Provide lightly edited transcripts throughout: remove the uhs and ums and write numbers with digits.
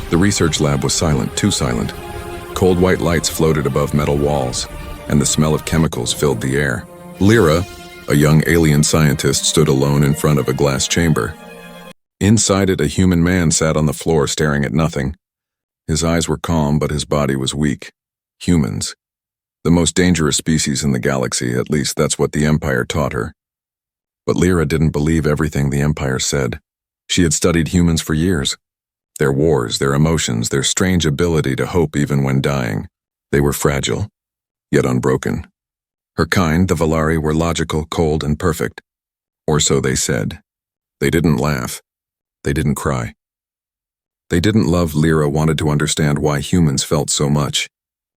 The research lab was silent, too silent. Cold white lights floated above metal walls, and the smell of chemicals filled the air. Lyra, a young alien scientist, stood alone in front of a glass chamber. Inside it, a human man sat on the floor staring at nothing. His eyes were calm, but his body was weak. Humans. The most dangerous species in the galaxy, at least that's what the Empire taught her. But Lyra didn't believe everything the Empire said. She had studied humans for years. Their wars, their emotions, their strange ability to hope even when dying. They were fragile, yet unbroken. Her kind, the Valari, were logical, cold, and perfect. Or so they said. They didn't laugh. They didn't cry. They didn't love. Lyra wanted to understand why humans felt so much.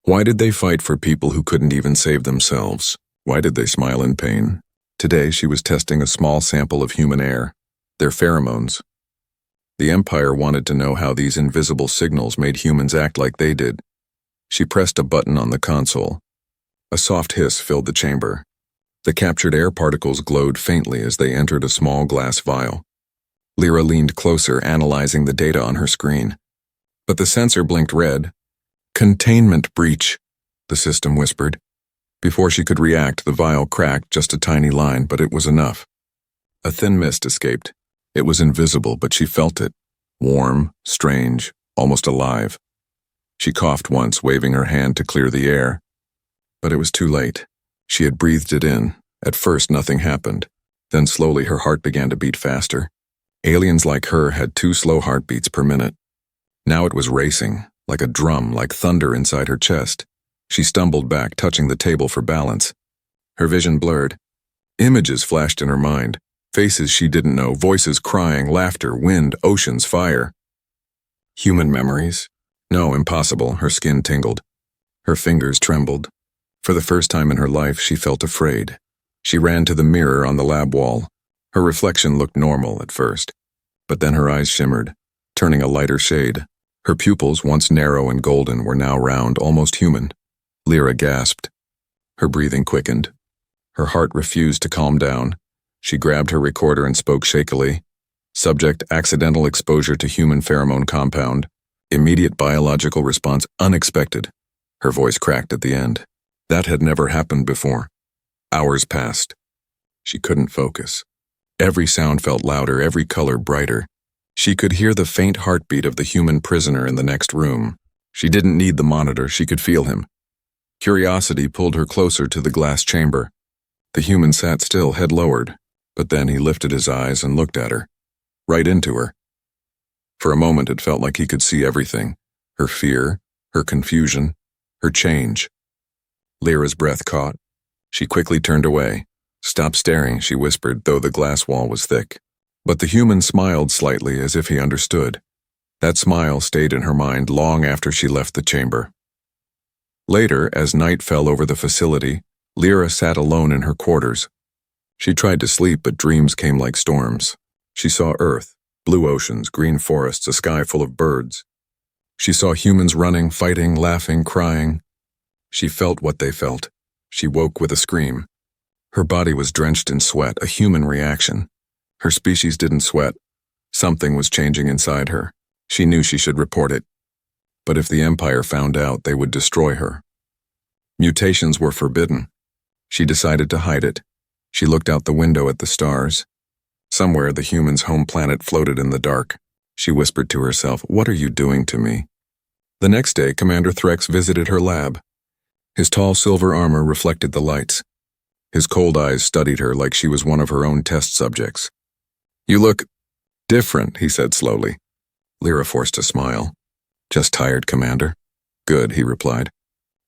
Why did they fight for people who couldn't even save themselves? Why did they smile in pain? Today she was testing a small sample of human air, their pheromones. The Empire wanted to know how these invisible signals made humans act like they did. She pressed a button on the console. A soft hiss filled the chamber. The captured air particles glowed faintly as they entered a small glass vial. Lyra leaned closer, analyzing the data on her screen. But the sensor blinked red. "Containment breach," the system whispered. Before she could react, the vial cracked just a tiny line, but it was enough. A thin mist escaped. It was invisible, but she felt it. Warm, strange, almost alive. She coughed once, waving her hand to clear the air. But it was too late. She had breathed it in. At first, nothing happened. Then slowly her heart began to beat faster. Aliens like her had 2 slow heartbeats per minute. Now it was racing, like a drum, like thunder inside her chest. She stumbled back, touching the table for balance. Her vision blurred. Images flashed in her mind. Faces she didn't know, voices crying, laughter, wind, oceans, fire. Human memories? No, impossible. Her skin tingled. Her fingers trembled. For the first time in her life, she felt afraid. She ran to the mirror on the lab wall. Her reflection looked normal at first, but then her eyes shimmered, turning a lighter shade. Her pupils, once narrow and golden, were now round, almost human. Lyra gasped. Her breathing quickened. Her heart refused to calm down. She grabbed her recorder and spoke shakily. Subject: accidental exposure to human pheromone compound. Immediate biological response unexpected. Her voice cracked at the end. That had never happened before. Hours passed. She couldn't focus. Every sound felt louder, every color brighter. She could hear the faint heartbeat of the human prisoner in the next room. She didn't need the monitor, she could feel him. Curiosity pulled her closer to the glass chamber. The human sat still, head lowered, but then he lifted his eyes and looked at her. Right into her. For a moment it felt like he could see everything. Her fear, her confusion, her change. Lyra's breath caught. She quickly turned away. "Stop staring," she whispered, though the glass wall was thick. But the human smiled slightly, as if he understood. That smile stayed in her mind long after she left the chamber. Later, as night fell over the facility, Lyra sat alone in her quarters. She tried to sleep, but dreams came like storms. She saw Earth, blue oceans, green forests, a sky full of birds. She saw humans running, fighting, laughing, crying. She felt what they felt. She woke with a scream. Her body was drenched in sweat, a human reaction. Her species didn't sweat. Something was changing inside her. She knew she should report it. But if the Empire found out, they would destroy her. Mutations were forbidden. She decided to hide it. She looked out the window at the stars. Somewhere the humans' home planet floated in the dark. She whispered to herself, "What are you doing to me?" The next day, Commander Threx visited her lab. His tall silver armor reflected the lights. His cold eyes studied her like she was one of her own test subjects. "You look different," he said slowly. Lyra forced a smile. "Just tired, Commander." "Good," he replied.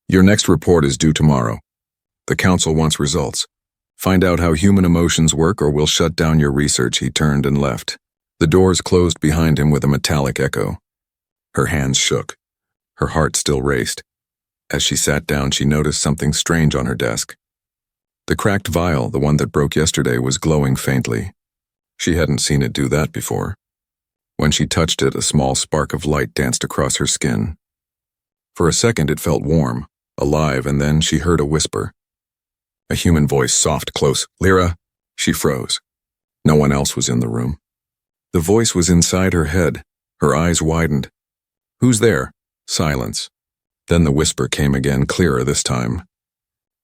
"Your next report is due tomorrow. The Council wants results. Find out how human emotions work or we'll shut down your research." He turned and left. The doors closed behind him with a metallic echo. Her hands shook. Her heart still raced. As she sat down, she noticed something strange on her desk. The cracked vial, the one that broke yesterday, was glowing faintly. She hadn't seen it do that before. When she touched it, a small spark of light danced across her skin. For a second it felt warm, alive, and then she heard a whisper. A human voice, soft, close. "Lyra." She froze. No one else was in the room. The voice was inside her head. Her eyes widened. Who's there? Silence. Then the whisper came again, clearer this time.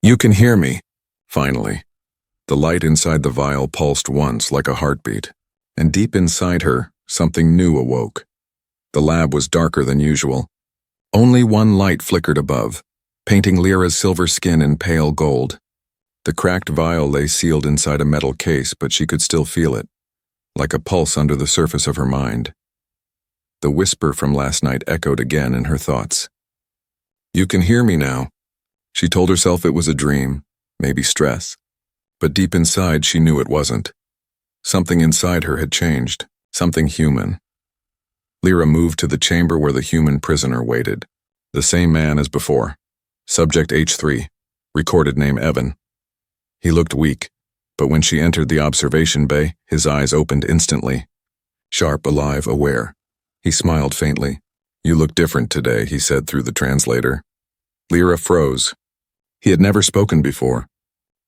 You can hear me. Finally. The light inside the vial pulsed once like a heartbeat, and deep inside her, something new awoke. The lab was darker than usual. Only one light flickered above, painting Lyra's silver skin in pale gold. The cracked vial lay sealed inside a metal case, but she could still feel it, like a pulse under the surface of her mind. The whisper from last night echoed again in her thoughts. You can hear me now. She told herself it was a dream, maybe stress. But deep inside she knew it wasn't. Something inside her had changed, something human. Lyra moved to the chamber where the human prisoner waited. The same man as before. Subject H3, recorded name Evan. He looked weak, but when she entered the observation bay, his eyes opened instantly. Sharp, alive, aware. He smiled faintly. You look different today, he said through the translator. Lyra froze. He had never spoken before.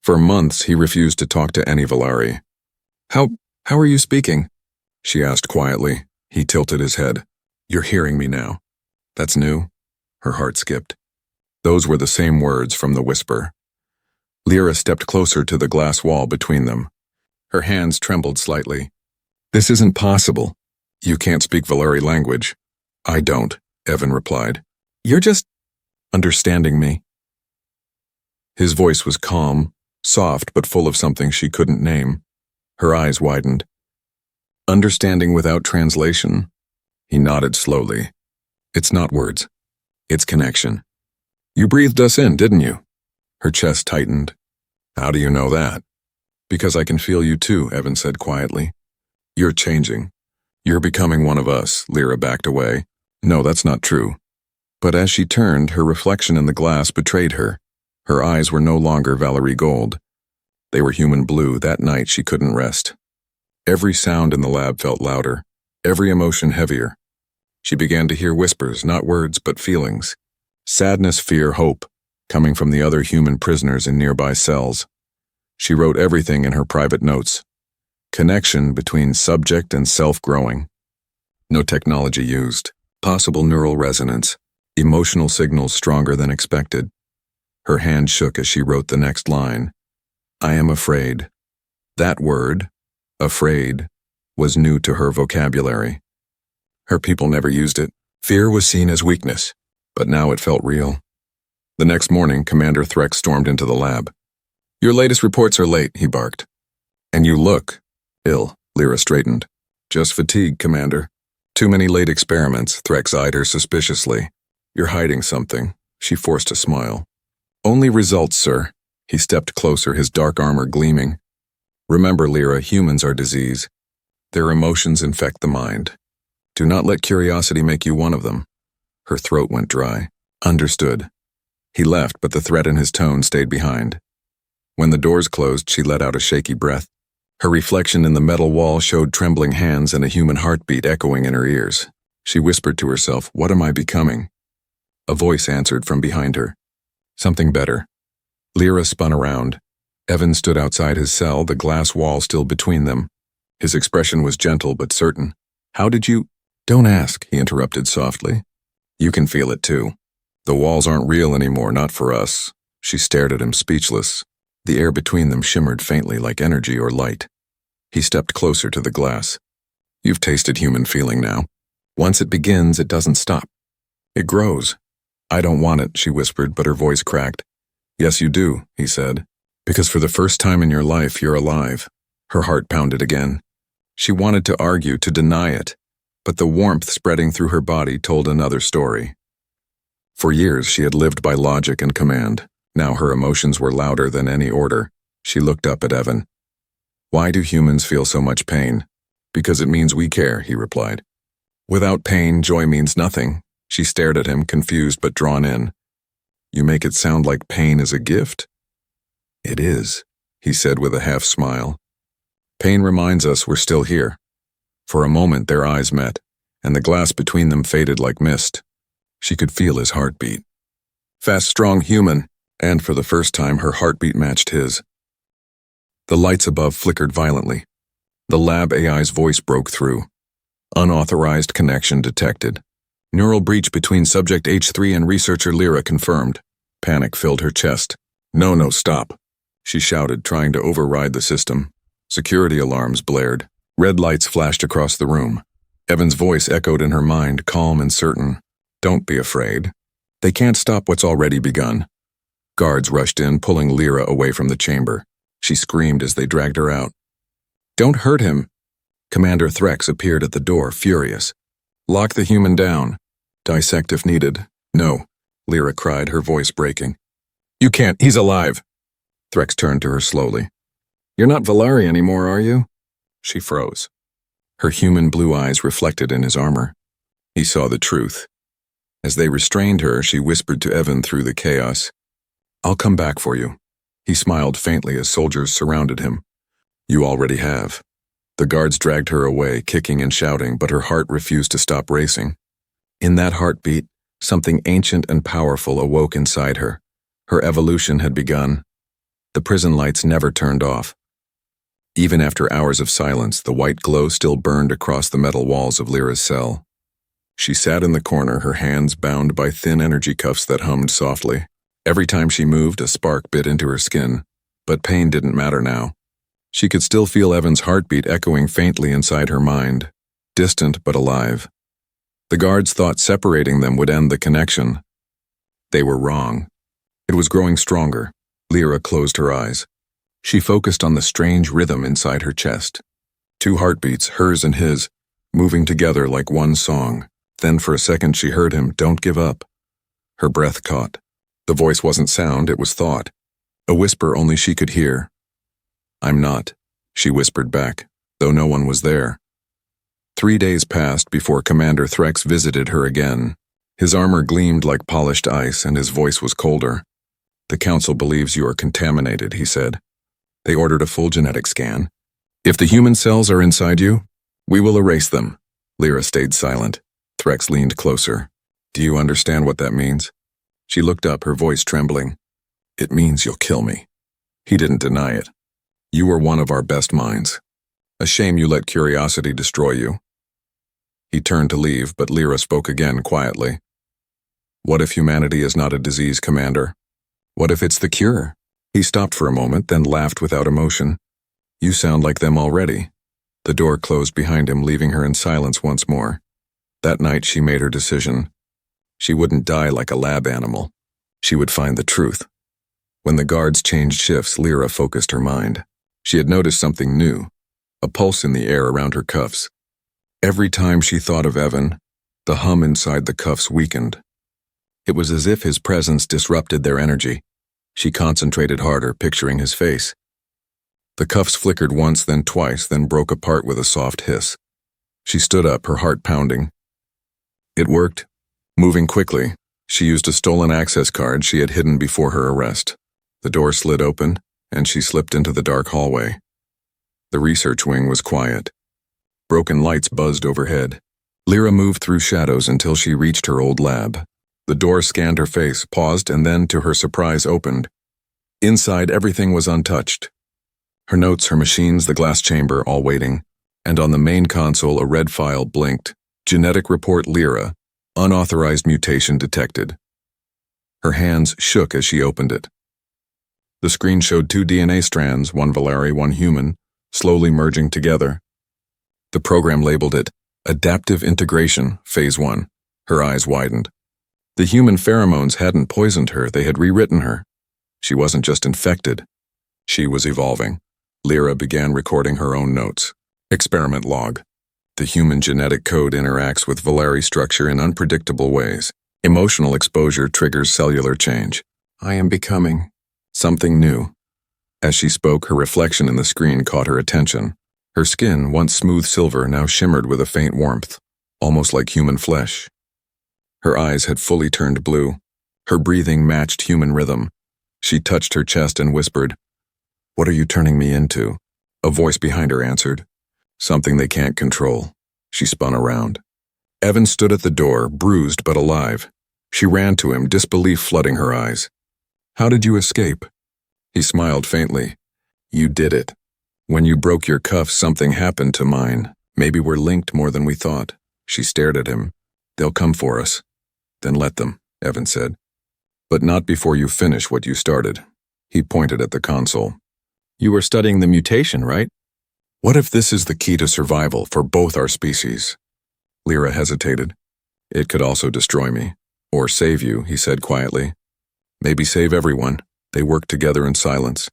For months, he refused to talk to any Valari. How are you speaking? She asked quietly. He tilted his head. You're hearing me now. That's new. Her heart skipped. Those were the same words from the whisper. Lyra stepped closer to the glass wall between them. Her hands trembled slightly. This isn't possible. You can't speak Valari language. I don't, Evan replied. You're just understanding me. His voice was calm, soft but full of something she couldn't name. Her eyes widened. Understanding without translation? He nodded slowly. It's not words. It's connection. You breathed us in, didn't you? Her chest tightened. How do you know that? Because I can feel you too, Evan said quietly. You're changing. You're becoming one of us, Lyra backed away. No, that's not true. But as she turned, her reflection in the glass betrayed her. Her eyes were no longer Valerie Gold. They were human blue. That night she couldn't rest. Every sound in the lab felt louder, every emotion heavier. She began to hear whispers, not words, but feelings. Sadness, fear, hope, coming from the other human prisoners in nearby cells. She wrote everything in her private notes. Connection between subject and self growing. No technology used. Possible neural resonance. Emotional signals stronger than expected. Her hand shook as she wrote the next line. I am afraid. That word, afraid, was new to her vocabulary. Her people never used it. Fear was seen as weakness, but now it felt real. The next morning, Commander Threx stormed into the lab. Your latest reports are late, he barked. And you look ill, Lyra straightened. Just fatigue, Commander. Too many late experiments, Threx eyed her suspiciously. You're hiding something. She forced a smile. Only results, sir. He stepped closer, his dark armor gleaming. Remember, Lyra, humans are disease. Their emotions infect the mind. Do not let curiosity make you one of them. Her throat went dry. Understood. He left, but the threat in his tone stayed behind. When the doors closed, she let out a shaky breath. Her reflection in the metal wall showed trembling hands and a human heartbeat echoing in her ears. She whispered to herself, what am I becoming? A voice answered from behind her. Something better. Lyra spun around. Evan stood outside his cell, the glass wall still between them. His expression was gentle but certain. How did you— Don't ask, he interrupted softly. You can feel it too. The walls aren't real anymore, not for us. She stared at him, speechless. The air between them shimmered faintly like energy or light. He stepped closer to the glass. You've tasted human feeling now. Once it begins, it doesn't stop. It grows. I don't want it, she whispered, but her voice cracked. Yes, you do, he said. Because for the first time in your life, you're alive. Her heart pounded again. She wanted to argue, to deny it, but the warmth spreading through her body told another story. For years, she had lived by logic and command. Now her emotions were louder than any order. She looked up at Evan. Why do humans feel so much pain? Because it means we care, he replied. Without pain, joy means nothing. She stared at him, confused but drawn in. You make it sound like pain is a gift? It is, he said with a half smile. Pain reminds us we're still here. For a moment their eyes met, and the glass between them faded like mist. She could feel his heartbeat. Fast, strong human, and for the first time her heartbeat matched his. The lights above flickered violently. The lab AI's voice broke through. Unauthorized connection detected. Neural breach between subject H3 and researcher Lyra confirmed. Panic filled her chest. No, stop, she shouted, trying to override the system. Security alarms blared. Red lights flashed across the room. Evan's voice echoed in her mind, calm and certain. Don't be afraid. They can't stop what's already begun. Guards rushed in, pulling Lyra away from the chamber. She screamed as they dragged her out. Don't hurt him. Commander Threx appeared at the door, furious. Lock the human down. Dissect if needed. No, Lyra cried, her voice breaking. You can't, he's alive. Threx turned to her slowly. You're not Valari anymore, are you? She froze. Her human blue eyes reflected in his armor. He saw the truth. As they restrained her, she whispered to Evan through the chaos. I'll come back for you. He smiled faintly as soldiers surrounded him. You already have. The guards dragged her away, kicking and shouting, but her heart refused to stop racing. In that heartbeat, something ancient and powerful awoke inside her. Her evolution had begun. The prison lights never turned off. Even after hours of silence, the white glow still burned across the metal walls of Lyra's cell. She sat in the corner, her hands bound by thin energy cuffs that hummed softly. Every time she moved, a spark bit into her skin, but pain didn't matter now. She could still feel Evan's heartbeat echoing faintly inside her mind, distant but alive. The guards thought separating them would end the connection. They were wrong. It was growing stronger. Lyra closed her eyes. She focused on the strange rhythm inside her chest. 2 heartbeats, hers and his, moving together like one song. Then for a second she heard him, "Don't give up." Her breath caught. The voice wasn't sound, it was thought. A whisper only she could hear. "I'm not," she whispered back, though no one was there. 3 days passed before Commander Threx visited her again. His armor gleamed like polished ice and his voice was colder. "The Council believes you are contaminated," he said. They ordered a full genetic scan. "If the human cells are inside you, we will erase them." Lyra stayed silent. Threx leaned closer. "Do you understand what that means?" She looked up, her voice trembling. "It means you'll kill me." He didn't deny it. "You were one of our best minds. A shame you let curiosity destroy you." He turned to leave, but Lyra spoke again quietly. "What if humanity is not a disease, Commander? What if it's the cure?" He stopped for a moment, then laughed without emotion. "You sound like them already." The door closed behind him, leaving her in silence once more. That night she made her decision. She wouldn't die like a lab animal. She would find the truth. When the guards changed shifts, Lyra focused her mind. She had noticed something new, a pulse in the air around her cuffs. Every time she thought of Evan, the hum inside the cuffs weakened. It was as if his presence disrupted their energy. She concentrated harder, picturing his face. The cuffs flickered once, then twice, then broke apart with a soft hiss. She stood up, her heart pounding. It worked. Moving quickly, she used a stolen access card she had hidden before her arrest. The door slid open, and she slipped into the dark hallway. The research wing was quiet. Broken lights buzzed overhead. Lyra moved through shadows until she reached her old lab. The door scanned her face, paused, and then, to her surprise, opened. Inside, everything was untouched. Her notes, her machines, the glass chamber, all waiting. And on the main console, a red file blinked. Genetic report Lyra. Unauthorized mutation detected. Her hands shook as she opened it. The screen showed 2 DNA strands, one Valari, one human, slowly merging together. The program labeled it Adaptive Integration, Phase 1. Her eyes widened. The human pheromones hadn't poisoned her, they had rewritten her. She wasn't just infected. She was evolving. Lyra began recording her own notes. Experiment log. The human genetic code interacts with Valari structure in unpredictable ways. Emotional exposure triggers cellular change. I am becoming something new. As she spoke, her reflection in the screen caught her attention. Her skin, once smooth silver, now shimmered with a faint warmth, almost like human flesh. Her eyes had fully turned blue. Her breathing matched human rhythm. She touched her chest and whispered, "What are you turning me into?" A voice behind her answered, "Something they can't control." She spun around. Evan stood at the door, bruised but alive. She ran to him, disbelief flooding her eyes. "How did you escape?" He smiled faintly. "You did it. When you broke your cuffs, something happened to mine. Maybe we're linked more than we thought." She stared at him. They'll come for us. Then let them, Evan said. But not before you finish what you started. He pointed at the console. You were studying the mutation, right? What if this is the key to survival for both our species? Lyra hesitated. It could also destroy me. Or save you, he said quietly. Maybe save everyone. They worked together in silence.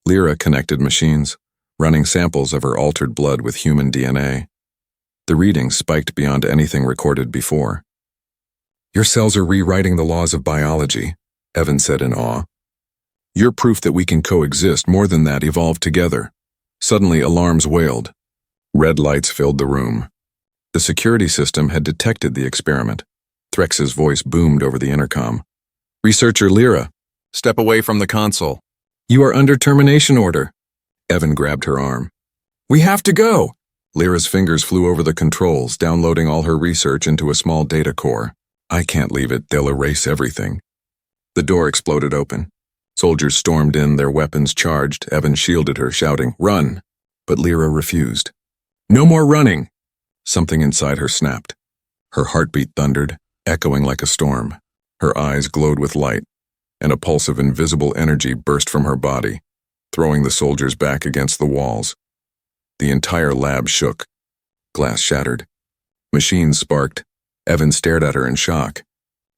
Lyra connected machines, running samples of her altered blood with human DNA. The readings spiked beyond anything recorded before. Your cells are rewriting the laws of biology, Evan said in awe. You're proof that we can coexist, more than that, evolve together. Suddenly, alarms wailed. Red lights filled the room. The security system had detected the experiment. Threx's voice boomed over the intercom. Researcher Lyra, step away from the console. You are under termination order. Evan grabbed her arm. We have to go. Lyra's fingers flew over the controls, downloading all her research into a small data core. I can't leave it, they'll erase everything. The door exploded open. Soldiers stormed in, their weapons charged. Evan shielded her, shouting, Run! But Lyra refused. No more running! Something inside her snapped. Her heartbeat thundered, echoing like a storm. Her eyes glowed with light, and a pulse of invisible energy burst from her body, throwing the soldiers back against the walls. The entire lab shook. Glass shattered. Machines sparked. Evan stared at her in shock.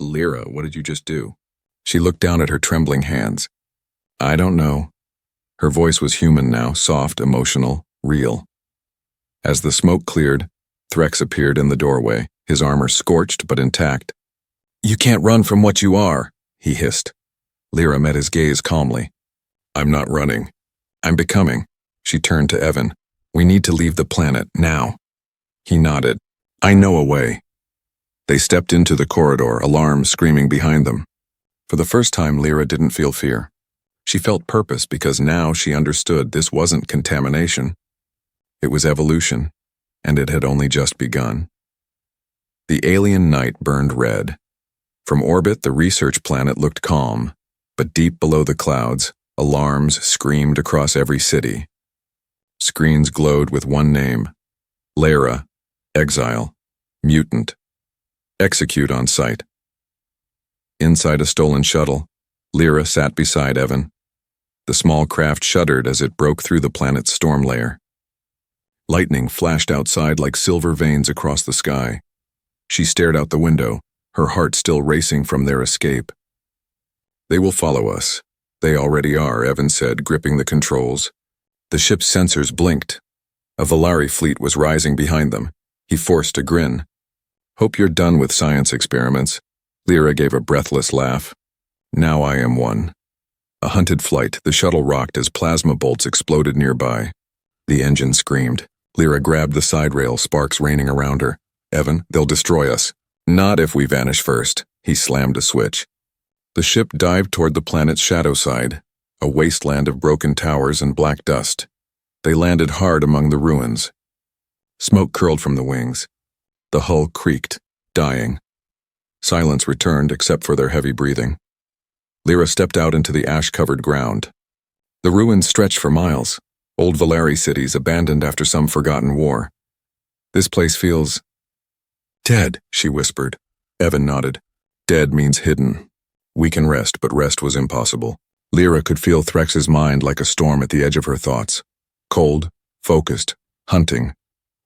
Lyra, what did you just do? She looked down at her trembling hands. I don't know. Her voice was human now, soft, emotional, real. As the smoke cleared, Threx appeared in the doorway, his armor scorched but intact. You can't run from what you are, he hissed. Lyra met his gaze calmly. I'm not running. I'm becoming. She turned to Evan. We need to leave the planet, now. He nodded. I know a way. They stepped into the corridor, alarms screaming behind them. For the first time, Lyra didn't feel fear. She felt purpose because now she understood this wasn't contamination. It was evolution, and it had only just begun. The alien night burned red. From orbit, the research planet looked calm, but deep below the clouds, alarms screamed across every city. Screens glowed with one name: Lyra, exile, mutant, execute on sight. Inside a stolen shuttle, Lyra sat beside Evan. The small craft shuddered as it broke through the planet's storm layer. Lightning flashed outside like silver veins across the sky. She stared out the window, her heart still racing from their escape. They will follow us. They already are, Evan said, gripping the controls. The ship's sensors blinked. A Valari fleet was rising behind them. He forced a grin. Hope you're done with science experiments. Lyra gave a breathless laugh. Now I am one. A hunted flight, the shuttle rocked as plasma bolts exploded nearby. The engine screamed. Lyra grabbed the side rail, sparks raining around her. Evan, they'll destroy us. Not if we vanish first. He slammed a switch. The ship dived toward the planet's shadow side, a wasteland of broken towers and black dust. They landed hard among the ruins. Smoke curled from the wings. The hull creaked, dying. Silence returned except for their heavy breathing. Lyra stepped out into the ash-covered ground. The ruins stretched for miles, old Valari cities abandoned after some forgotten war. This place feels dead, she whispered. Evan nodded. Dead means hidden. We can rest, but rest was impossible. Lyra could feel Threx's mind like a storm at the edge of her thoughts. Cold, focused, hunting.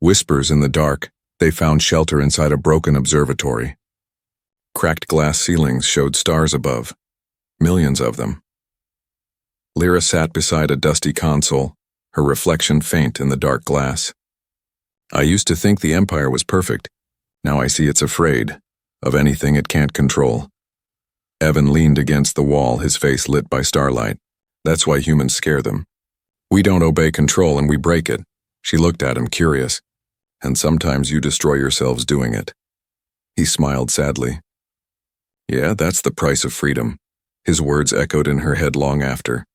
Whispers in the dark. They found shelter inside a broken observatory. Cracked glass ceilings showed stars above. Millions of them. Lyra sat beside a dusty console, her reflection faint in the dark glass. I used to think the Empire was perfect. Now I see it's afraid of anything it can't control. Evan leaned against the wall, his face lit by starlight. That's why humans scare them. We don't obey control and we break it. She looked at him, curious. And sometimes you destroy yourselves doing it. He smiled sadly. Yeah, that's the price of freedom. His words echoed in her head long after.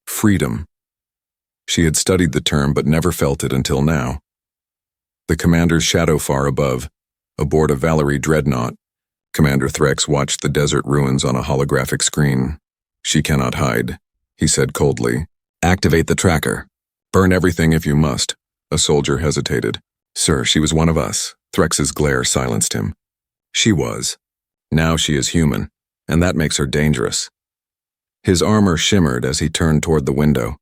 Freedom. She had studied the term but never felt it until now. The commander's shadow far above, aboard a Valari dreadnought, Commander Threx watched the desert ruins on a holographic screen. She cannot hide, he said coldly. Activate the tracker. Burn everything if you must. A soldier hesitated. Sir, she was one of us. Threx's glare silenced him. She was. Now she is human, and that makes her dangerous. His armor shimmered as he turned toward the window.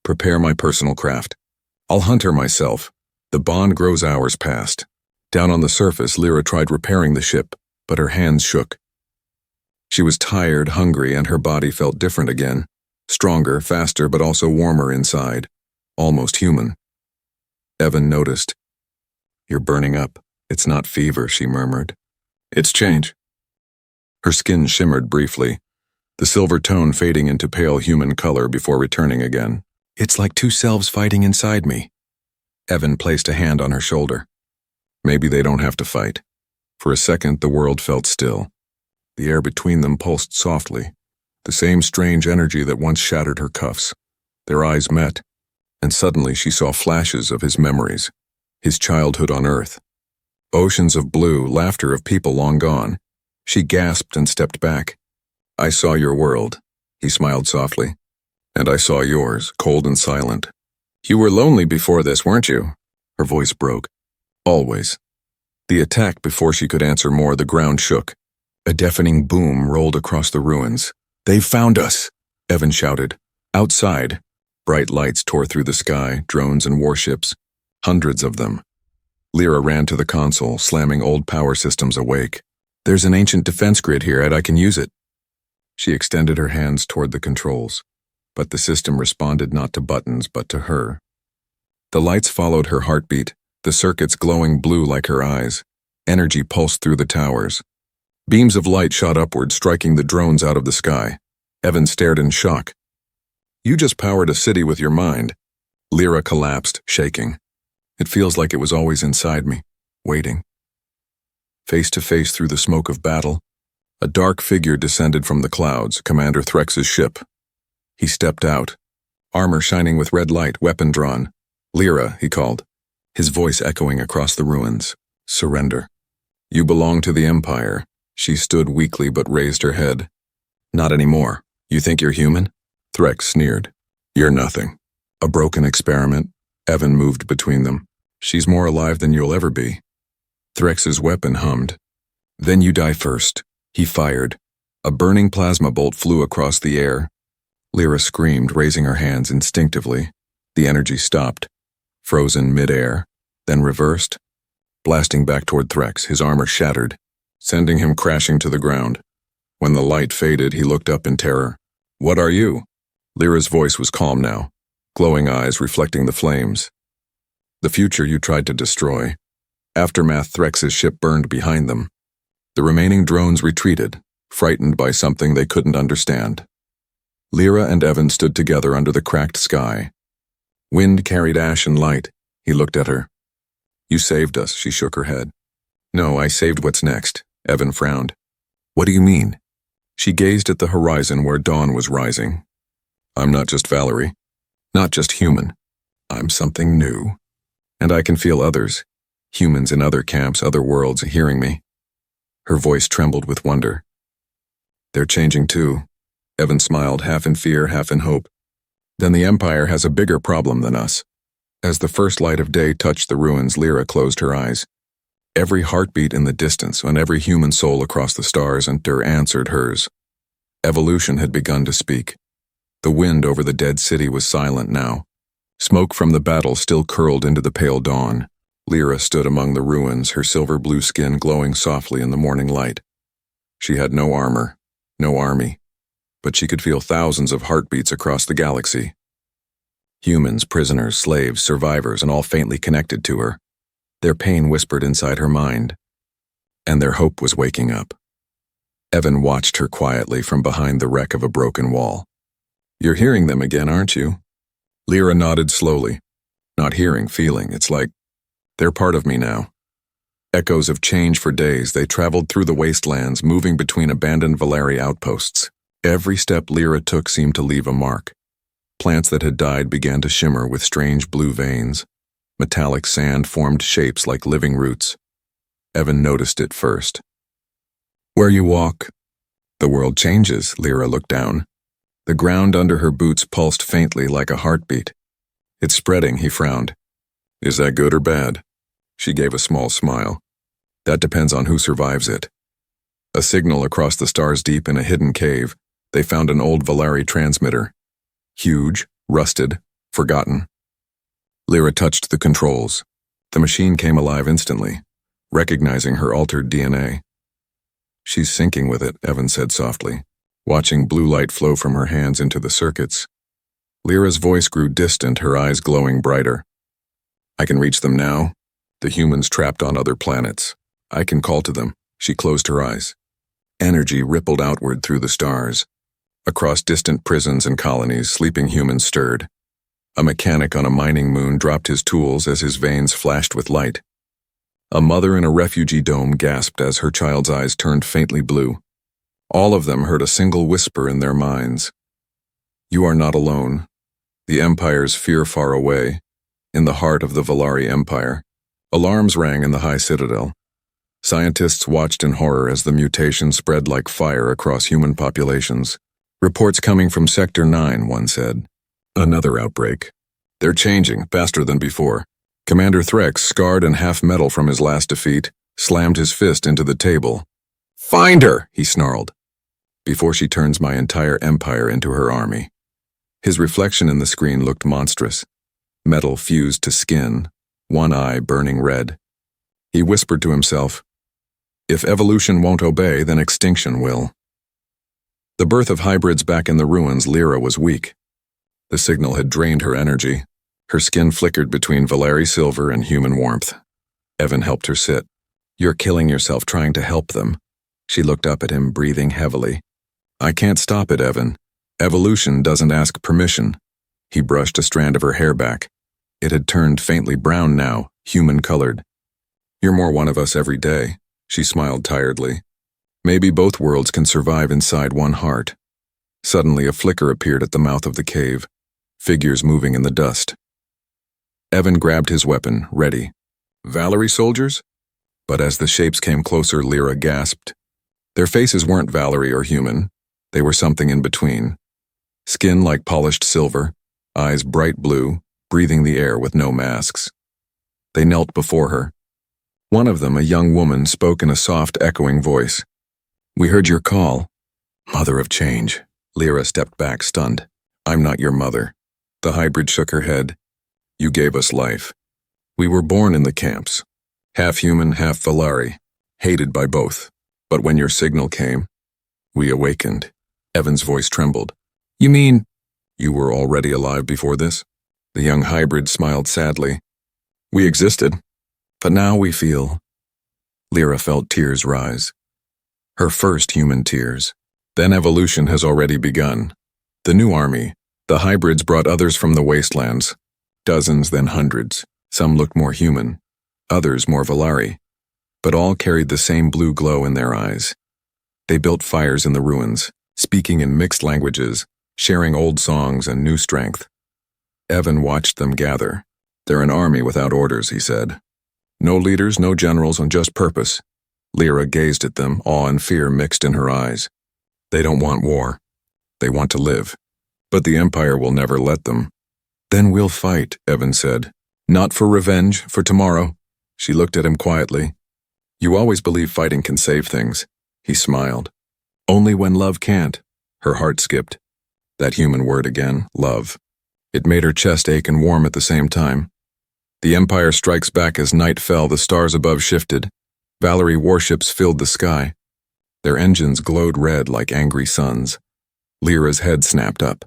Prepare my personal craft. I'll hunt her myself. The bond grows hours past. Down on the surface, Lyra tried repairing the ship, but her hands shook. She was tired, hungry, and her body felt different again. Stronger, faster, but also warmer inside. Almost human. Evan noticed. You're burning up. It's not fever, she murmured. It's change. Her skin shimmered briefly, the silver tone fading into pale human color before returning again. It's like two selves fighting inside me. Evan placed a hand on her shoulder. Maybe they don't have to fight. For a second, the world felt still. The air between them pulsed softly, the same strange energy that once shattered her cuffs. Their eyes met, and suddenly she saw flashes of his memories, his childhood on Earth. Oceans of blue, laughter of people long gone. She gasped and stepped back. I saw your world, he smiled softly. And I saw yours, cold and silent. You were lonely before this, weren't you? Her voice broke. Always. The attack, before she could answer more, the ground shook. A deafening boom rolled across the ruins. They've found us, Evan shouted. Outside, bright lights tore through the sky, drones and warships. Hundreds of them. Lyra ran to the console, slamming old power systems awake. There's an ancient defense grid here, and I can use it. She extended her hands toward the controls, but the system responded not to buttons, but to her. The lights followed her heartbeat, the circuits glowing blue like her eyes. Energy pulsed through the towers. Beams of light shot upward, striking the drones out of the sky. Evan stared in shock. You just powered a city with your mind. Lyra collapsed, shaking. It feels like it was always inside me, waiting. Face to face through the smoke of battle, a dark figure descended from the clouds, Commander Threx's ship. He stepped out, armor shining with red light, weapon drawn. Lyra, he called, his voice echoing across the ruins. Surrender. You belong to the Empire. She stood weakly but raised her head. Not anymore. You think you're human? Threx sneered. You're nothing. A broken experiment. Evan moved between them. She's more alive than you'll ever be. Threx's weapon hummed. Then you die first. He fired. A burning plasma bolt flew across the air. Lyra screamed, raising her hands instinctively. The energy stopped, frozen mid-air, then reversed, blasting back toward Threx, his armor shattered, sending him crashing to the ground. When the light faded, he looked up in terror. What are you? Lyra's voice was calm now, glowing eyes reflecting the flames. The future you tried to destroy. Aftermath. Threx's ship burned behind them. The remaining drones retreated, frightened by something they couldn't understand. Lyra and Evan stood together under the cracked sky. Wind carried ash and light. He looked at her. You saved us, she shook her head. No, I saved what's next, Evan frowned. What do you mean? She gazed at the horizon where dawn was rising. I'm not just Valerie, not just human. I'm something new. And I can feel others, humans in other camps, other worlds, hearing me. Her voice trembled with wonder. They're changing too. Evan smiled, half in fear, half in hope. Then the Empire has a bigger problem than us. As the first light of day touched the ruins, Lyra closed her eyes. Every heartbeat in the distance and every human soul across the stars and her answered hers. Evolution had begun to speak. The wind over the dead city was silent now. Smoke from the battle still curled into the pale dawn. Lyra stood among the ruins, her silver blue skin glowing softly in the morning light. She had no armor, no army, but she could feel thousands of heartbeats across the galaxy. Humans, prisoners, slaves, survivors, and all faintly connected to her. Their pain whispered inside her mind, and their hope was waking up. Evan watched her quietly from behind the wreck of a broken wall. You're hearing them again, aren't you? Lyra nodded slowly. Not hearing, feeling. It's like they're part of me now. Echoes of change for days, they traveled through the wastelands, moving between abandoned Valeri outposts. Every step Lyra took seemed to leave a mark. Plants that had died began to shimmer with strange blue veins. Metallic sand formed shapes like living roots. Evan noticed it first. Where you walk, the world changes, Lyra looked down. The ground under her boots pulsed faintly like a heartbeat. It's spreading, he frowned. Is that good or bad? She gave a small smile. That depends on who survives it. A signal across the stars deep in a hidden cave, they found an old Valari transmitter. Huge, rusted, forgotten. Lyra touched the controls. The machine came alive instantly, recognizing her altered DNA. She's syncing with it, Evan said softly, watching blue light flow from her hands into the circuits. Lyra's voice grew distant, her eyes glowing brighter. I can reach them now. The humans trapped on other planets. I can call to them. She closed her eyes. Energy rippled outward through the stars. Across distant prisons and colonies, sleeping humans stirred. A mechanic on a mining moon dropped his tools as his veins flashed with light. A mother in a refugee dome gasped as her child's eyes turned faintly blue. All of them heard a single whisper in their minds. You are not alone. The Empire's fear far away, in the heart of the Valari Empire. Alarms rang in the high citadel. Scientists watched in horror as the mutation spread like fire across human populations. Reports coming from Sector 9, one said. Another outbreak. They're changing, faster than before. Commander Threx, scarred and half metal from his last defeat, slammed his fist into the table. Find her, he snarled, before she turns my entire empire into her army. His reflection in the screen looked monstrous. Metal fused to skin, one eye burning red. He whispered to himself, if evolution won't obey, then extinction will. The birth of hybrids back in the ruins, Lyra was weak. The signal had drained her energy. Her skin flickered between Valari silver and human warmth. Evan helped her sit. You're killing yourself trying to help them. She looked up at him, breathing heavily. I can't stop it, Evan. Evolution doesn't ask permission. He brushed a strand of her hair back. It had turned faintly brown now, human-colored. You're more one of us every day, she smiled tiredly. Maybe both worlds can survive inside one heart. Suddenly a flicker appeared at the mouth of the cave, figures moving in the dust. Evan grabbed his weapon, ready. Valari soldiers? But as the shapes came closer, Lyra gasped. Their faces weren't Valari or human. They were something in between. Skin like polished silver, eyes bright blue, breathing the air with no masks. They knelt before her. One of them, a young woman, spoke in a soft, echoing voice. We heard your call. Mother of change. Lyra stepped back, stunned. I'm not your mother. The hybrid shook her head. You gave us life. We were born in the camps. Half human, half Valari. Hated by both. But when your signal came, we awakened. Evan's voice trembled. You mean, you were already alive before this? The young hybrid smiled sadly. We existed, but now we feel. Lyra felt tears rise. Her first human tears. Then evolution has already begun. The new army, the hybrids brought others from the wastelands. Dozens, then hundreds. Some looked more human, others more Valari. But all carried the same blue glow in their eyes. They built fires in the ruins, speaking in mixed languages, sharing old songs and new strength. Evan watched them gather. They're an army without orders, he said. No leaders, no generals, on just purpose. Lyra gazed at them, awe and fear mixed in her eyes. They don't want war. They want to live. But the Empire will never let them. Then we'll fight, Evan said. Not for revenge, for tomorrow. She looked at him quietly. You always believe fighting can save things. He smiled. Only when love can't. Her heart skipped. That human word again, love. It made her chest ache and warm at the same time. The Empire strikes back as night fell, the stars above shifted. Valari warships filled the sky. Their engines glowed red like angry suns. Lyra's head snapped up.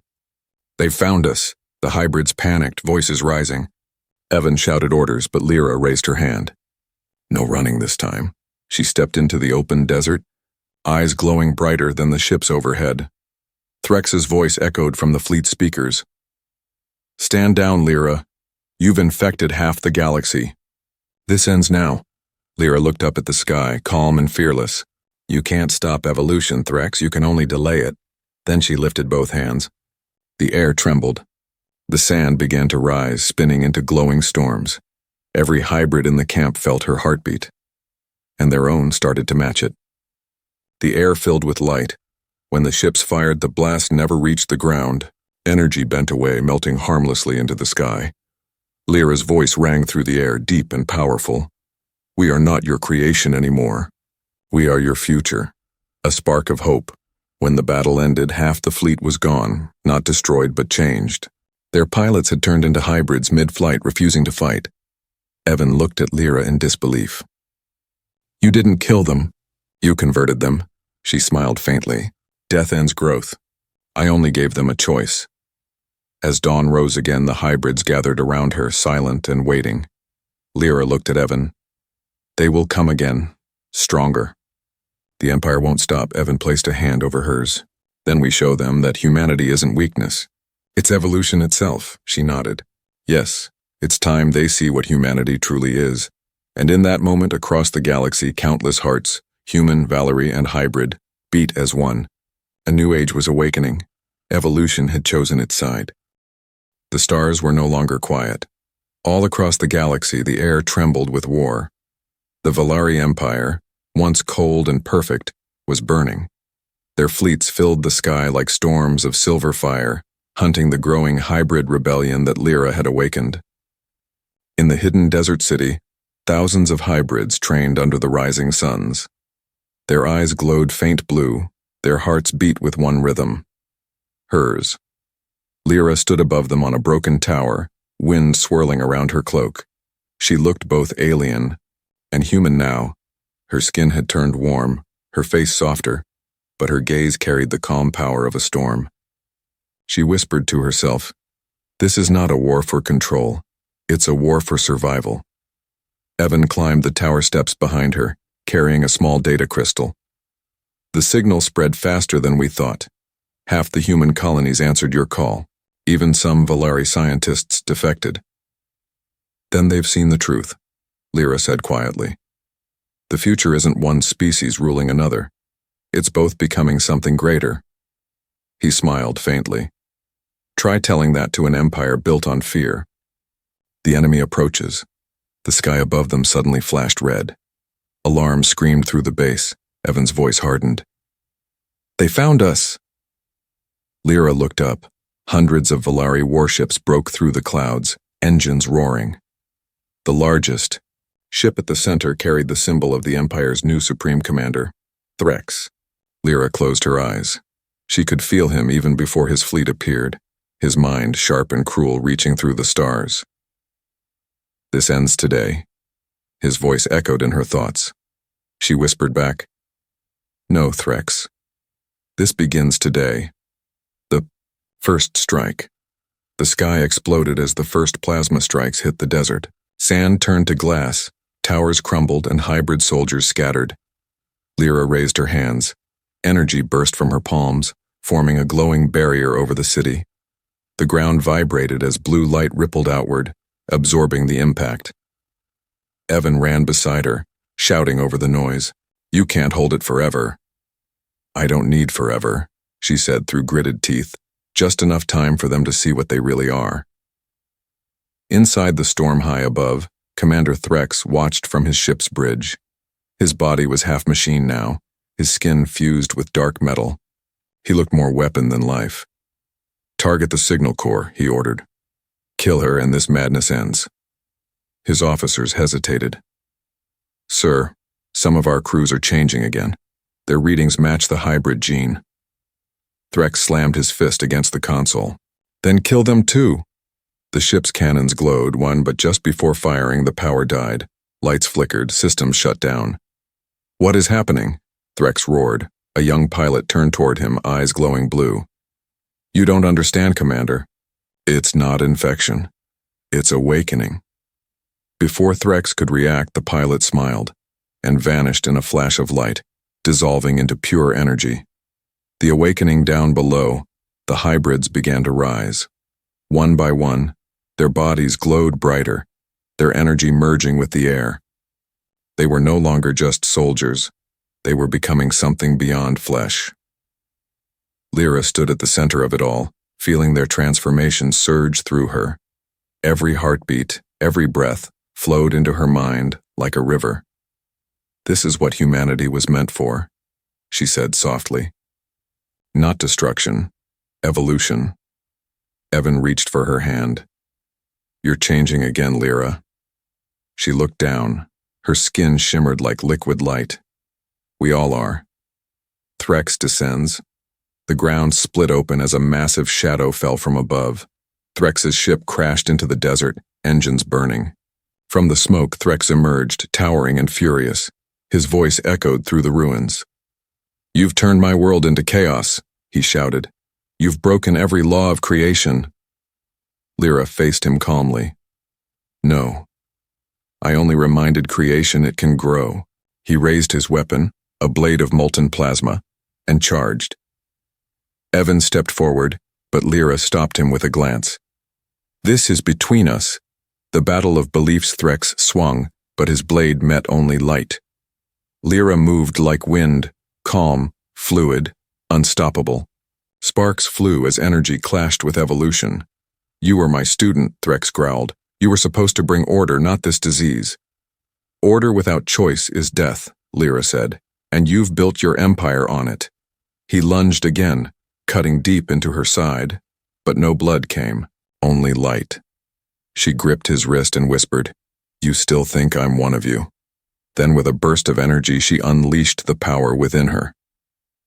They found us. The hybrids panicked, voices rising. Evan shouted orders, but Lyra raised her hand. No running this time. She stepped into the open desert, eyes glowing brighter than the ships overhead. Threx's voice echoed from the fleet speakers. Stand down, Lyra. You've infected half the galaxy. This ends now. Lyra looked up at the sky, calm and fearless. You can't stop evolution, Threx. You can only delay it. Then she lifted both hands. The air trembled. The sand began to rise, spinning into glowing storms. Every hybrid in the camp felt her heartbeat, and their own started to match it. The air filled with light. When the ships fired, the blast never reached the ground. Energy bent away, melting harmlessly into the sky. Lyra's voice rang through the air, deep and powerful. We are not your creation anymore. We are your future. A spark of hope. When the battle ended, half the fleet was gone, not destroyed but changed. Their pilots had turned into hybrids mid-flight, refusing to fight. Evan looked at Lyra in disbelief. You didn't kill them. You converted them. She smiled faintly. Death ends growth. I only gave them a choice. As dawn rose again, the hybrids gathered around her, silent and waiting. Lyra looked at Evan. They will come again, stronger. The Empire won't stop. Evan placed a hand over hers. Then we show them that humanity isn't weakness. It's evolution itself, she nodded. Yes, it's time they see what humanity truly is. And in that moment, across the galaxy, countless hearts, human, Valerie, and hybrid, beat as one. A new age was awakening. Evolution had chosen its side. The stars were no longer quiet. All across the galaxy, the air trembled with war. The Valari Empire, once cold and perfect, was burning. Their fleets filled the sky like storms of silver fire, hunting the growing hybrid rebellion that Lyra had awakened. In the hidden desert city, thousands of hybrids trained under the rising suns. Their eyes glowed faint blue, their hearts beat with one rhythm. Hers. Lyra stood above them on a broken tower, wind swirling around her cloak. She looked both alien and human now. Her skin had turned warm, her face softer, but her gaze carried the calm power of a storm. She whispered to herself, "This is not a war for control. It's a war for survival." Evan climbed the tower steps behind her, carrying a small data crystal. The signal spread faster than we thought. Half the human colonies answered your call. Even some Valari scientists defected. Then they've seen the truth, Lyra said quietly. The future isn't one species ruling another. It's both becoming something greater. He smiled faintly. Try telling that to an empire built on fear. The enemy approaches. The sky above them suddenly flashed red. Alarm screamed through the base. Evan's voice hardened. They found us! Lyra looked up. Hundreds of Valari warships broke through the clouds, engines roaring. The largest ship at the center carried the symbol of the Empire's new supreme commander, Threx. Lyra closed her eyes. She could feel him even before his fleet appeared, his mind sharp and cruel, reaching through the stars. This ends today. His voice echoed in her thoughts. She whispered back, No, Threx. This begins today. The first strike. The sky exploded as the first plasma strikes hit the desert. Sand turned to glass, towers crumbled, and hybrid soldiers scattered. Lyra raised her hands. Energy burst from her palms, forming a glowing barrier over the city. The ground vibrated as blue light rippled outward, absorbing the impact. Evan ran beside her, shouting over the noise, You can't hold it forever. I don't need forever, she said through gritted teeth, just enough time for them to see what they really are. Inside the storm high above, Commander Threx watched from his ship's bridge. His body was half machine now, his skin fused with dark metal. He looked more weapon than life. Target the signal core, he ordered. Kill her and this madness ends. His officers hesitated. Sir, some of our crews are changing again. Their readings match the hybrid gene. Threx slammed his fist against the console. Then kill them too. The ship's cannons glowed, but just before firing, the power died. Lights flickered, systems shut down. What is happening? Threx roared. A young pilot turned toward him, eyes glowing blue. You don't understand, Commander. It's not infection. It's awakening. Before Threx could react, the pilot smiled and vanished in a flash of light, dissolving into pure energy. The awakening down below, the hybrids began to rise. One by one, their bodies glowed brighter, their energy merging with the air. They were no longer just soldiers. They were becoming something beyond flesh. Lyra stood at the center of it all, feeling their transformation surge through her. Every heartbeat, every breath, flowed into her mind like a river. This is what humanity was meant for, she said softly. Not destruction, evolution. Evan reached for her hand. You're changing again, Lyra. She looked down, Her skin shimmered like liquid light. We all are. Threx descends. The ground split open as a massive shadow fell from above. Threx's ship crashed into the desert, engines burning. From the smoke, Threx emerged, towering and furious. His voice echoed through the ruins. "You've turned my world into chaos," he shouted. "You've broken every law of creation." Lyra faced him calmly. "No. I only reminded creation it can grow." He raised his weapon, a blade of molten plasma, and charged. Evan stepped forward, but Lyra stopped him with a glance. "This is between us." The battle of beliefs. Threx swung, but his blade met only light. Lyra moved like wind, calm, fluid, unstoppable. Sparks flew as energy clashed with evolution. "You were my student," Threx growled. "You were supposed to bring order, not this disease." "Order without choice is death," Lyra said, "and you've built your empire on it." He lunged again, cutting deep into her side, but no blood came, only light. She gripped his wrist and whispered, "You still think I'm one of you?" Then with a burst of energy she unleashed the power within her.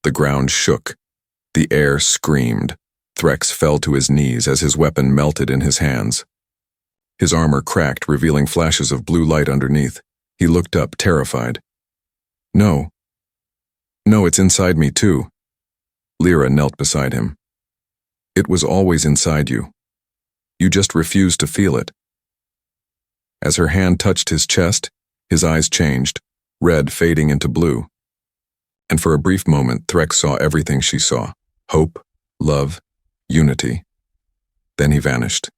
The ground shook. The air screamed. Threx fell to his knees as his weapon melted in his hands. His armor cracked, revealing flashes of blue light underneath. He looked up, terrified. No, it's inside me too." Lyra knelt beside him. "It was always inside you. You just refused to feel it." As her hand touched his chest, his eyes changed, red fading into blue. And for a brief moment, Threx saw everything she saw: hope, love, unity. Then he vanished,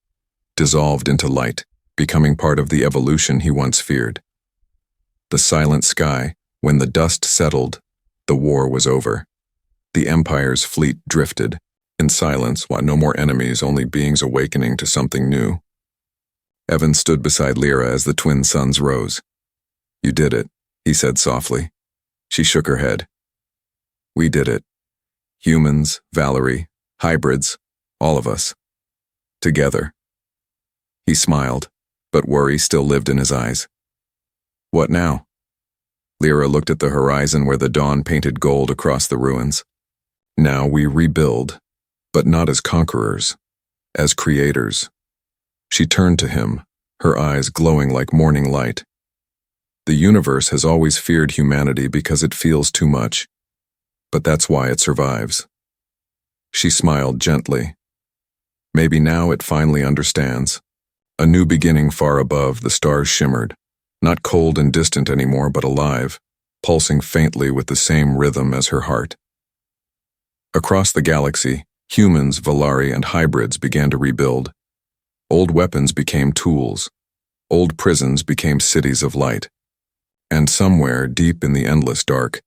dissolved into light, becoming part of the evolution he once feared. The silent sky, when the dust settled, the war was over. The Empire's fleet drifted, in silence, while no more enemies, only beings awakening to something new. Evan stood beside Lyra as the twin suns rose. "You did it," he said softly. She shook her head. "We did it. Humans, Valerie, hybrids, all of us. Together." He smiled, but worry still lived in his eyes. "What now?" Lyra looked at the horizon where the dawn painted gold across the ruins. "Now we rebuild, but not as conquerors, as creators." She turned to him, her eyes glowing like morning light. "The universe has always feared humanity because it feels too much, but that's why it survives." She smiled gently. Maybe now it finally understands. A new beginning far above, the stars shimmered, not cold and distant anymore, but alive, pulsing faintly with the same rhythm as her heart. Across the galaxy, humans, Valari, and hybrids began to rebuild. Old weapons became tools. Old prisons became cities of light. And somewhere, deep in the endless dark,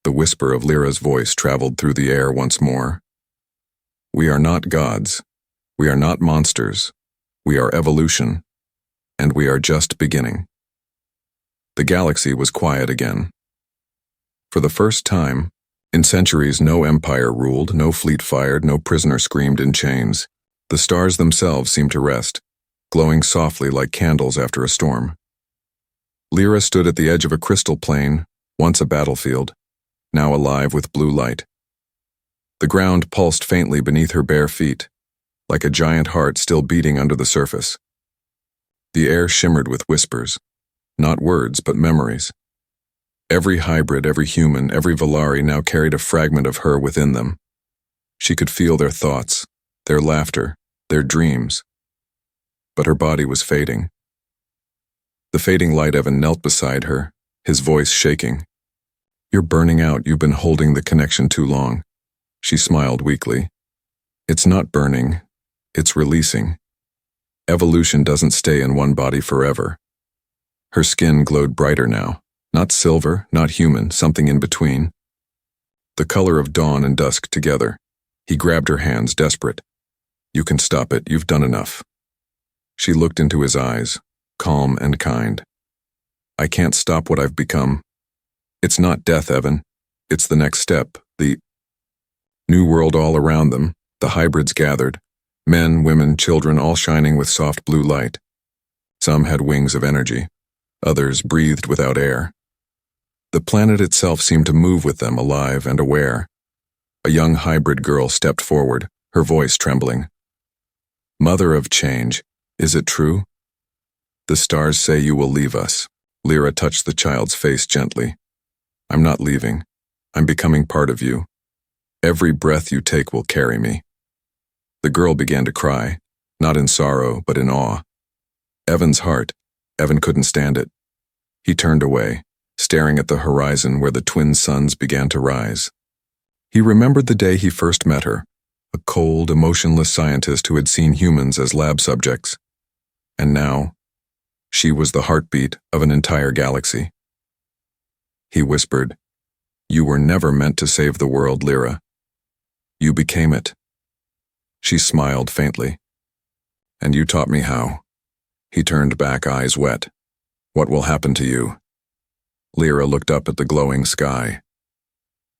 the whisper of Lyra's voice traveled through the air once more. "We are not gods. We are not monsters. We are evolution. And we are just beginning." The galaxy was quiet again. For the first time, in centuries, no empire ruled, no fleet fired, no prisoner screamed in chains. The stars themselves seemed to rest, glowing softly like candles after a storm. Lyra stood at the edge of a crystal plain, once a battlefield, now alive with blue light. The ground pulsed faintly beneath her bare feet, like a giant heart still beating under the surface. The air shimmered with whispers, not words but memories. Every hybrid, every human, every Valari now carried a fragment of her within them. She could feel their thoughts, their laughter, their dreams. But her body was fading. The fading light. Evan knelt beside her, his voice shaking. "You're burning out. You've been holding the connection too long." She smiled weakly. "It's not burning, it's releasing. Evolution doesn't stay in one body forever." Her skin glowed brighter now. Not silver, not human, something in between. The color of dawn and dusk together. He grabbed her hands, desperate. "You can stop it. You've done enough." She looked into his eyes, calm and kind. "I can't stop what I've become. It's not death, Evan. It's the next step, the new world." All around them, the hybrids gathered. Men, women, children, all shining with soft blue light. Some had wings of energy. Others breathed without air. The planet itself seemed to move with them, alive and aware. A young hybrid girl stepped forward, her voice trembling. "Mother of change, is it true? The stars say you will leave us." Lyra touched the child's face gently. "I'm not leaving. I'm becoming part of you. Every breath you take will carry me." The girl began to cry, not in sorrow, but in awe. Evan's heart, Evan couldn't stand it. He turned away, staring at the horizon where the twin suns began to rise. He remembered the day he first met her, a cold, emotionless scientist who had seen humans as lab subjects. And now, she was the heartbeat of an entire galaxy. He whispered, "You were never meant to save the world, Lyra. You became it." She smiled faintly. "And you taught me how." He turned back, eyes wet. "What will happen to you?" Lyra looked up at the glowing sky.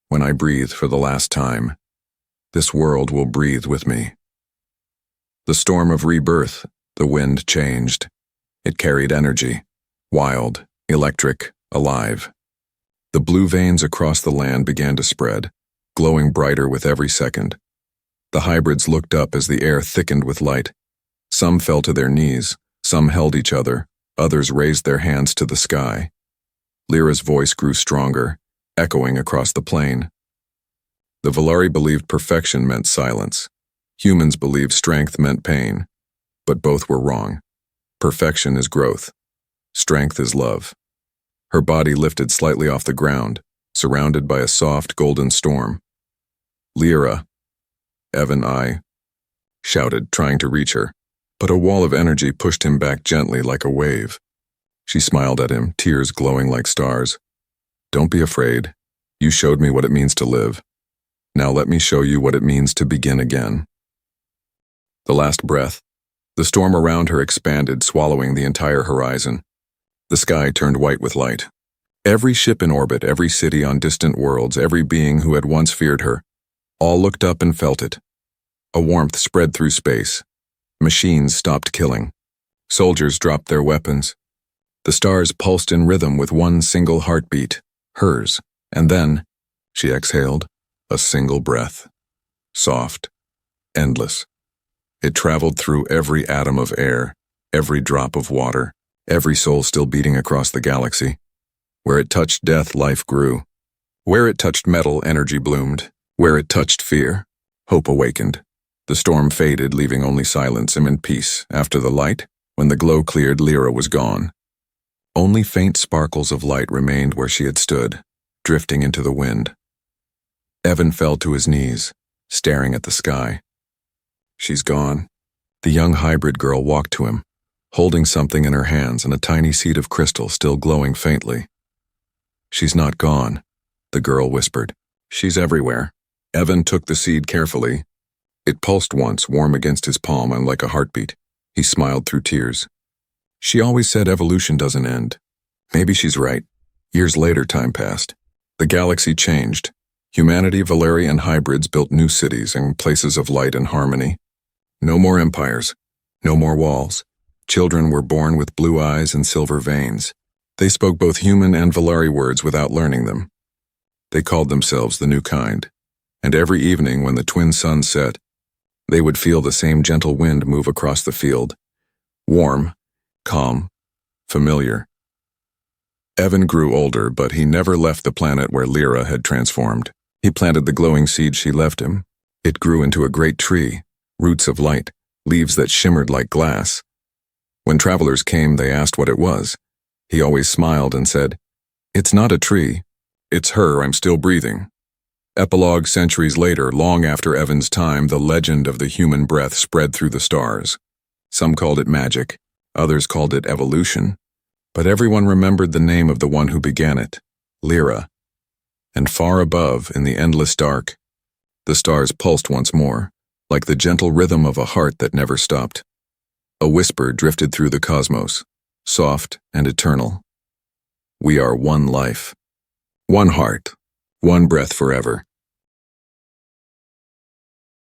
"When I breathe for the last time, this world will breathe with me." The storm of rebirth, the wind changed. It carried energy, wild, electric, alive. The blue veins across the land began to spread, glowing brighter with every second. The hybrids looked up as the air thickened with light. Some fell to their knees, some held each other, others raised their hands to the sky. Lyra's voice grew stronger, echoing across the plain. The Valari believed perfection meant silence. Humans believed strength meant pain. But both were wrong. Perfection is growth. Strength is love. Her body lifted slightly off the ground, surrounded by a soft golden storm. "Lyra," Evan I shouted, trying to reach her, but a wall of energy pushed him back gently like a wave. She smiled at him, tears glowing like stars. "Don't be afraid. You showed me what it means to live. Now let me show you what it means to begin again." The last breath. The storm around her expanded, swallowing the entire horizon. The sky turned white with light. Every ship in orbit, every city on distant worlds, every being who had once feared her, all looked up and felt it. A warmth spread through space. Machines stopped killing. Soldiers dropped their weapons. The stars pulsed in rhythm with one single heartbeat, hers, and then, she exhaled, a single breath. Soft, endless. It traveled through every atom of air, every drop of water, every soul still beating across the galaxy. Where it touched death, life grew. Where it touched metal, energy bloomed. Where it touched fear, hope awakened. The storm faded, leaving only silence and peace. After the light, when the glow cleared, Lyra was gone. Only faint sparkles of light remained where she had stood, drifting into the wind. Evan fell to his knees, staring at the sky. "She's gone." The young hybrid girl walked to him, holding something in her hands and a tiny seed of crystal still glowing faintly. "She's not gone," the girl whispered. "She's everywhere." Evan took the seed carefully. It pulsed once, warm against his palm and like a heartbeat. He smiled through tears. "She always said evolution doesn't end." Maybe she's right. Years later, time passed. The galaxy changed. Humanity, Valari, and hybrids built new cities and places of light and harmony. No more empires. No more walls. Children were born with blue eyes and silver veins. They spoke both human and Valari words without learning them. They called themselves the new kind. And every evening when the twin suns set, they would feel the same gentle wind move across the field. Warm, calm, familiar. Evan grew older, but he never left the planet where Lyra had transformed. He planted the glowing seed she left him. It grew into a great tree, roots of light, leaves that shimmered like glass. When travelers came, they asked what it was. He always smiled and said, "It's not a tree. It's her. I'm still breathing." Epilogue: centuries later, long after Evan's time, the legend of the human breath spread through the stars. Some called it magic, others called it evolution. But everyone remembered the name of the one who began it, Lyra. And far above, in the endless dark, the stars pulsed once more, like the gentle rhythm of a heart that never stopped. A whisper drifted through the cosmos, soft and eternal. We are one life, one heart, one breath forever.